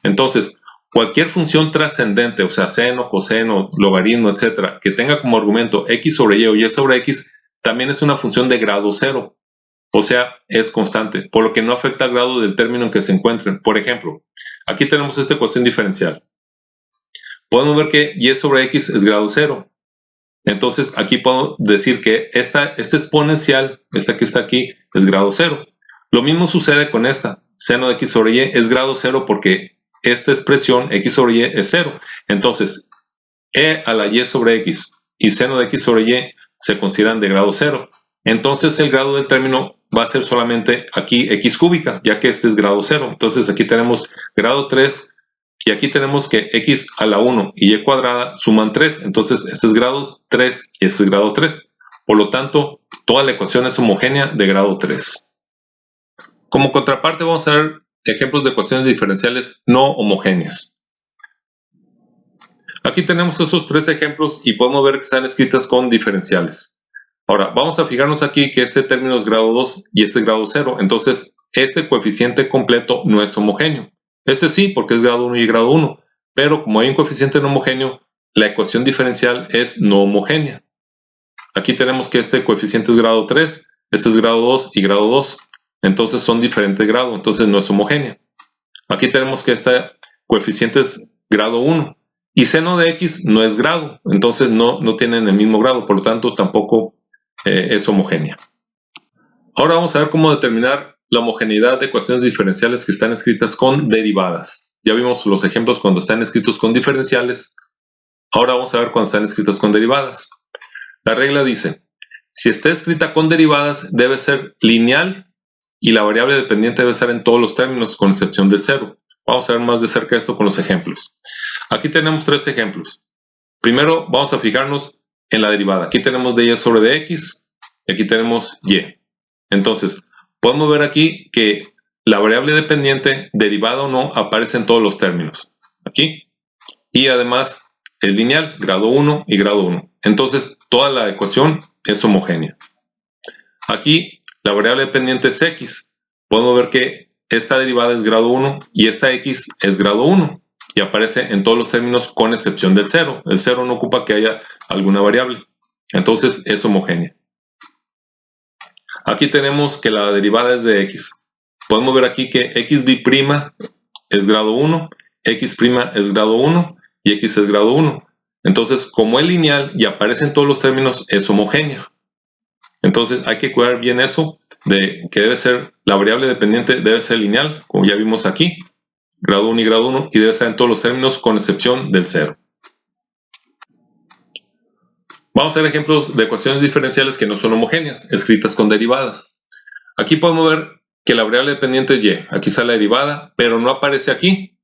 Entonces, cualquier función trascendente, o sea, seno, coseno, logaritmo, etc., que tenga como argumento x sobre y o y sobre x, también es una función de grado 0. O sea, es constante, por lo que no afecta al grado del término en que se encuentren. Por ejemplo, aquí tenemos esta ecuación diferencial. Podemos ver que y sobre x es grado 0. Entonces, aquí puedo decir que esta exponencial, esta que está aquí, es grado 0. Lo mismo sucede con esta. Seno de x sobre y es grado 0 porque esta expresión x sobre y es 0. Entonces, e a la y sobre x y seno de x sobre y se consideran de grado 0. Entonces, el grado del término va a ser solamente aquí x cúbica, ya que este es grado 0. Entonces, aquí tenemos grado 3 y aquí tenemos que x a la 1 y y cuadrada suman 3. Entonces, este es grado 3 y este es grado 3. Por lo tanto, toda la ecuación es homogénea de grado 3. Como contraparte, vamos a ver ejemplos de ecuaciones diferenciales no homogéneas. Aquí tenemos esos 3 ejemplos y podemos ver que están escritas con diferenciales. Ahora, vamos a fijarnos aquí que este término es grado 2 y este es grado 0. Entonces, este coeficiente completo no es homogéneo. Este sí, porque es grado 1 y grado 1. Pero como hay un coeficiente no homogéneo, la ecuación diferencial es no homogénea. Aquí tenemos que este coeficiente es grado 3, este es grado 2 y grado 2. Entonces son diferentes grados, entonces no es homogénea. Aquí tenemos que este coeficiente es grado 1 y seno de x no es grado, entonces no tienen el mismo grado, por lo tanto tampoco es homogénea. Ahora vamos a ver cómo determinar la homogeneidad de ecuaciones diferenciales que están escritas con derivadas. Ya vimos los ejemplos cuando están escritos con diferenciales. Ahora vamos a ver cuando están escritas con derivadas. La regla dice, si está escrita con derivadas debe ser lineal y la variable dependiente debe estar en todos los términos con excepción del 0. Vamos a ver más de cerca esto con los ejemplos. Aquí tenemos 3 ejemplos. Primero vamos a fijarnos en la derivada. Aquí tenemos dy sobre dx y aquí tenemos y. Entonces, podemos ver aquí que la variable dependiente, derivada o no, aparece en todos los términos. Aquí. Y además es lineal, grado 1 y grado 1. Entonces, toda la ecuación es homogénea. Aquí, la variable dependiente es x. Podemos ver que esta derivada es grado 1 y esta x es grado 1. Y aparece en todos los términos con excepción del 0. El 0 no ocupa que haya alguna variable. Entonces, es homogénea. Aquí tenemos que la derivada es de x. Podemos ver aquí que xb' es grado 1, x' es grado 1 y x es grado 1. Entonces, como es lineal y aparece en todos los términos, es homogénea. Entonces, hay que cuidar bien eso, de que debe ser, la variable dependiente debe ser lineal, como ya vimos aquí, grado 1 y grado 1, y debe estar en todos los términos con excepción del 0. Vamos a ver ejemplos de ecuaciones diferenciales que no son homogéneas, escritas con derivadas. Aquí podemos ver que la variable dependiente es y. Aquí está la derivada, pero no aparece aquí.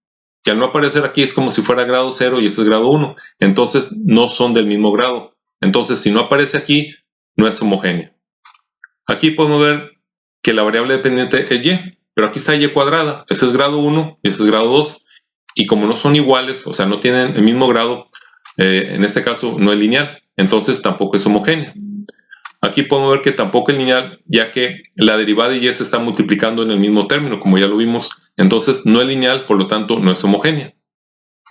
Que al no aparecer aquí es como si fuera grado 0 y este es grado 1. Entonces no son del mismo grado. Entonces si no aparece aquí, no es homogénea. Aquí podemos ver que la variable dependiente es y, pero aquí está y cuadrada. Este es grado 1 y este es grado 2. Y como no son iguales, o sea, no tienen el mismo grado, en este caso no es lineal. Entonces tampoco es homogénea. Aquí podemos ver que tampoco es lineal, ya que la derivada de y se está multiplicando en el mismo término, como ya lo vimos. Entonces no es lineal, por lo tanto no es homogénea.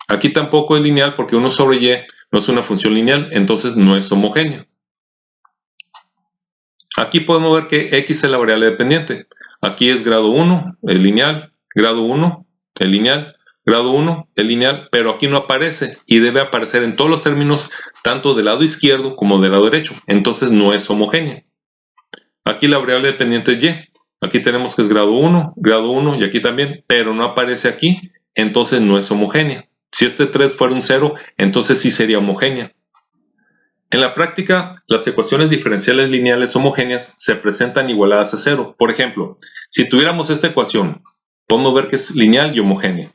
Aquí tampoco es lineal porque 1 sobre y no es una función lineal, entonces no es homogénea. Aquí podemos ver que x es la variable dependiente. Aquí es grado 1, es lineal, grado 1, es lineal, grado 1 es lineal, pero aquí no aparece y debe aparecer en todos los términos, tanto del lado izquierdo como del lado derecho. Entonces no es homogénea. Aquí la variable dependiente es y. Aquí tenemos que es grado 1 y aquí también, pero no aparece aquí, entonces no es homogénea. Si este 3 fuera un 0, entonces sí sería homogénea. En la práctica, las ecuaciones diferenciales lineales homogéneas se presentan igualadas a 0. Por ejemplo, si tuviéramos esta ecuación, podemos ver que es lineal y homogénea,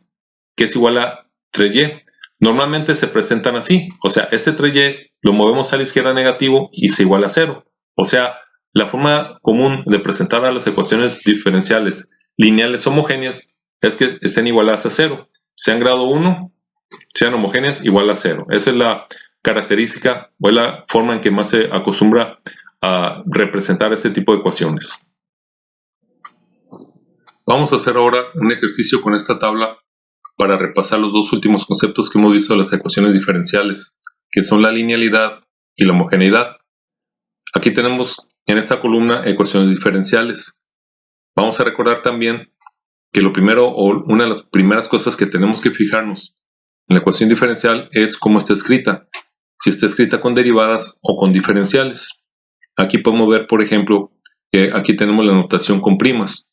que es igual a 3y. Normalmente se presentan así, o sea, este 3y lo movemos a la izquierda negativo y se iguala a 0. O sea, la forma común de presentar a las ecuaciones diferenciales lineales homogéneas es que estén igualadas a 0. Sean grado 1, sean homogéneas, igual a 0. Esa es la característica o es la forma en que más se acostumbra a representar este tipo de ecuaciones. Vamos a hacer ahora un ejercicio con esta tabla para repasar los dos últimos conceptos que hemos visto de las ecuaciones diferenciales, que son la linealidad y la homogeneidad. Aquí tenemos en esta columna ecuaciones diferenciales. Vamos a recordar también que lo primero o una de las primeras cosas que tenemos que fijarnos en la ecuación diferencial es cómo está escrita, si está escrita con derivadas o con diferenciales. Aquí podemos ver, por ejemplo, que aquí tenemos la notación con primas,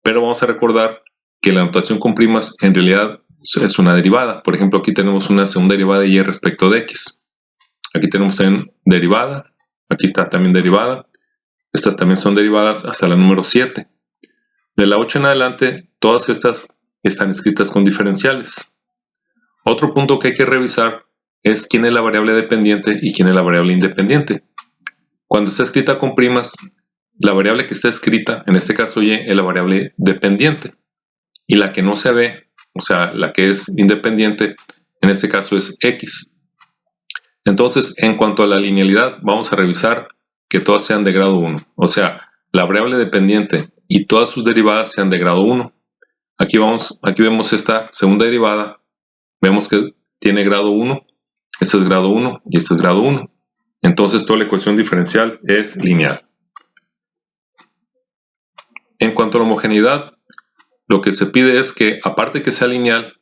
pero vamos a recordar que la notación con primas en realidad es una derivada. Por ejemplo, aquí tenemos una segunda derivada de y respecto de x. Aquí tenemos también derivada, aquí está también derivada. Estas también son derivadas hasta la número 7. De la 8 en adelante, todas estas están escritas con diferenciales. Otro punto que hay que revisar es quién es la variable dependiente y quién es la variable independiente. Cuando está escrita con primas, la variable que está escrita, en este caso y, es la variable dependiente. Y la que no se ve, o sea, la que es independiente, en este caso es x. Entonces, en cuanto a la linealidad, vamos a revisar que todas sean de grado 1. O sea, la variable dependiente y todas sus derivadas sean de grado 1. Aquí vemos esta segunda derivada. Vemos que tiene grado 1. Este es grado 1 y este es grado 1. Entonces, toda la ecuación diferencial es lineal. En cuanto a la homogeneidad, lo que se pide es que, aparte que sea lineal,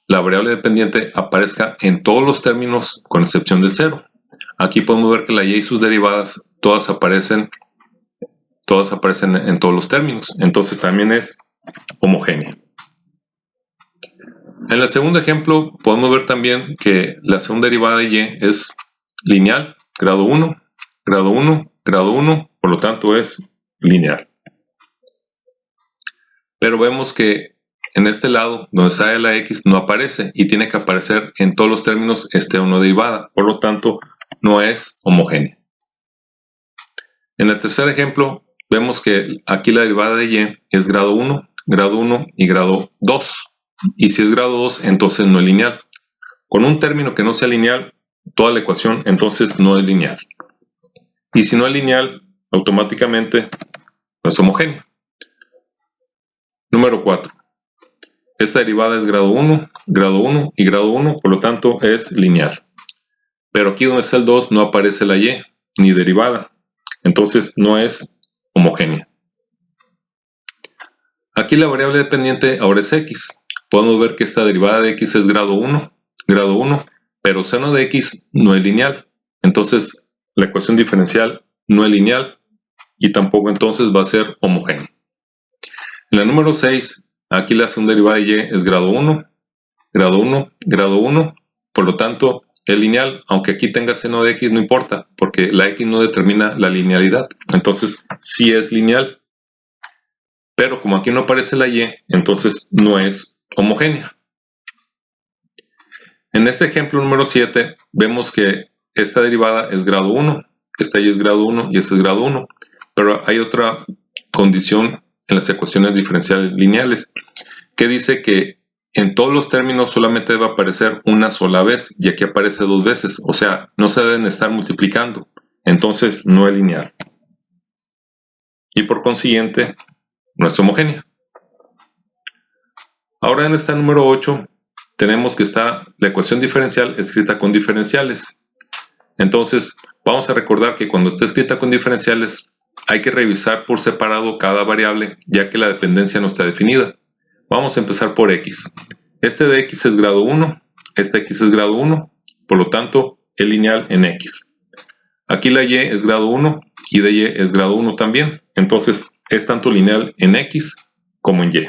la variable dependiente aparezca en todos los términos con excepción del 0. Aquí podemos ver que la y sus derivadas todas aparecen en todos los términos. Entonces también es homogénea. En el segundo ejemplo podemos ver también que la segunda derivada de y es lineal, grado 1, grado 1, grado 1, por lo tanto es lineal. Pero vemos que en este lado, donde sale la x, no aparece y tiene que aparecer en todos los términos esté o no derivada, por lo tanto no es homogénea. En el tercer ejemplo, vemos que aquí la derivada de y es grado 1 y grado 2. Y si es grado 2, entonces no es lineal. Con un término que no sea lineal, toda la ecuación entonces no es lineal. Y si no es lineal, automáticamente no es homogénea. Número 4. Esta derivada es grado 1 y grado 1, por lo tanto es lineal. Pero aquí donde está el 2 no aparece la y, ni derivada. Entonces no es homogénea. Aquí la variable dependiente ahora es x. Podemos ver que esta derivada de x es grado 1, pero seno de x no es lineal. Entonces la ecuación diferencial no es lineal y tampoco entonces va a ser homogénea. En la número 6, aquí la segunda derivada de y es grado 1, por lo tanto es lineal, aunque aquí tenga seno de x no importa, porque la x no determina la linealidad, entonces sí es lineal. Pero como aquí no aparece la y, entonces no es homogénea. En este ejemplo número 7, vemos que esta derivada es grado 1, esta y es grado 1 y este es grado 1, pero hay otra condición en las ecuaciones diferenciales lineales, que dice que en todos los términos solamente debe aparecer una sola vez, y aquí aparece 2 veces, o sea, no se deben estar multiplicando, entonces no es lineal. Y por consiguiente, no es homogénea. Ahora en esta número 8, tenemos que está la ecuación diferencial escrita con diferenciales. Entonces, vamos a recordar que cuando está escrita con diferenciales, hay que revisar por separado cada variable, ya que la dependencia no está definida. Vamos a empezar por x. Este de x es grado 1, este x es grado 1, por lo tanto, es lineal en x. Aquí la y es grado 1 y de y es grado 1 también, entonces es tanto lineal en x como en y.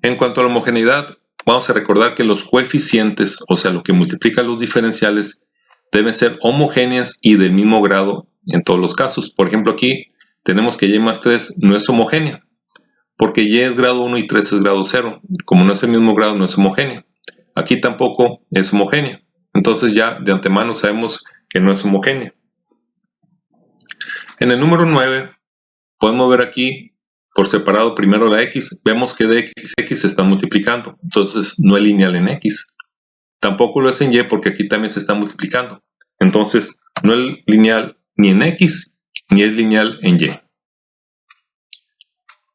En cuanto a la homogeneidad, vamos a recordar que los coeficientes, o sea, lo que multiplica los diferenciales, deben ser homogéneas y del mismo grado en todos los casos. Por ejemplo, aquí tenemos que y más 3 no es homogénea, porque y es grado 1 y 3 es grado 0. Como no es el mismo grado, no es homogénea. Aquí tampoco es homogénea. Entonces ya de antemano sabemos que no es homogénea. En el número 9 podemos ver aquí por separado primero la x, vemos que de x se está multiplicando, entonces no es lineal en x. Tampoco lo es en y porque aquí también se está multiplicando. Entonces no es lineal ni en x ni es lineal en y.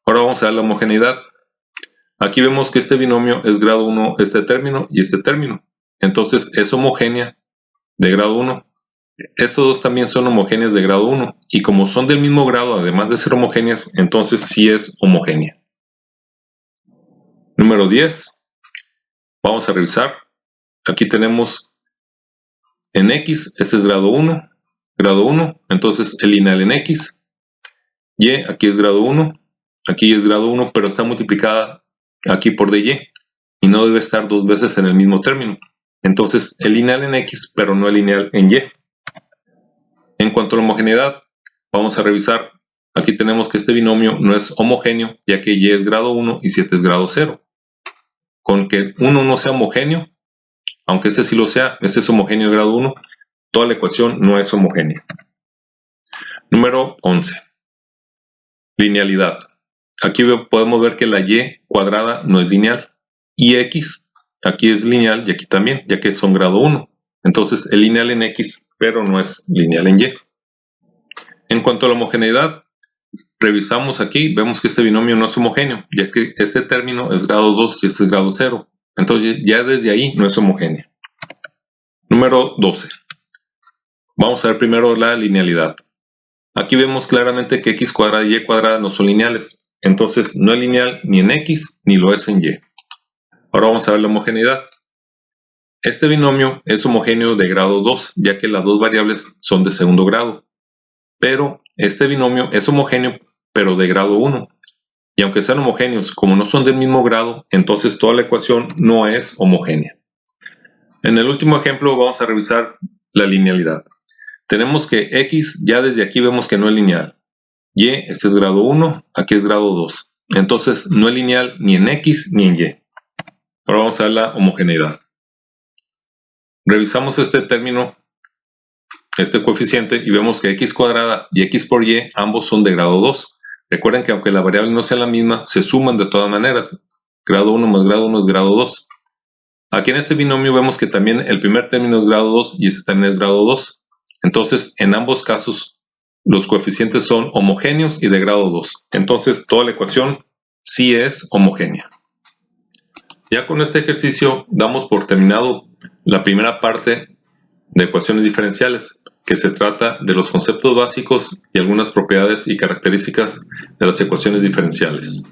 Ahora vamos a ver la homogeneidad. Aquí vemos que este binomio es grado 1 este término y este término. Entonces es homogénea de grado 1. Estos dos también son homogéneas de grado 1. Y como son del mismo grado, además de ser homogéneas, entonces sí es homogénea. Número 10. Vamos a revisar. Aquí tenemos en x, este es grado 1, entonces es lineal en x. Y, aquí es grado 1, aquí es grado 1, pero está multiplicada aquí por dy. Y no debe estar dos veces en el mismo término. Entonces es lineal en x, pero no es lineal en y. En cuanto a la homogeneidad, vamos a revisar. Aquí tenemos que este binomio no es homogéneo, ya que y es grado 1 y 7 es grado 0. Con que 1 no sea homogéneo, aunque este sí lo sea, este es homogéneo de grado 1, toda la ecuación no es homogénea. Número 11. Linealidad. Aquí podemos ver que la y cuadrada no es lineal. Y x, aquí es lineal y aquí también, ya que son grado 1. Entonces es lineal en x, pero no es lineal en y. En cuanto a la homogeneidad, revisamos aquí, vemos que este binomio no es homogéneo, ya que este término es grado 2 y este es grado 0. Entonces ya desde ahí no es homogéneo. Número 12. Vamos a ver primero la linealidad. Aquí vemos claramente que x cuadrada y y cuadrada no son lineales. Entonces no es lineal ni en x ni lo es en y. Ahora vamos a ver la homogeneidad. Este binomio es homogéneo de grado 2, ya que las dos variables son de segundo grado. Pero este binomio es homogéneo, pero de grado 1. Y aunque sean homogéneos, como no son del mismo grado, entonces toda la ecuación no es homogénea. En el último ejemplo vamos a revisar la linealidad. Tenemos que x, ya desde aquí vemos que no es lineal. Y, este es grado 1, aquí es grado 2. Entonces no es lineal ni en x ni en y. Ahora vamos a ver la homogeneidad. Revisamos este término, este coeficiente, y vemos que x cuadrada y x por y ambos son de grado 2. Recuerden que aunque la variable no sea la misma, se suman de todas maneras. Grado 1 más grado 1 es grado 2. Aquí en este binomio vemos que también el primer término es grado 2 y este también es grado 2. Entonces, en ambos casos, los coeficientes son homogéneos y de grado 2. Entonces, toda la ecuación sí es homogénea. Ya con este ejercicio damos por terminado la primera parte de ecuaciones diferenciales, que se trata de los conceptos básicos y algunas propiedades y características de las ecuaciones diferenciales.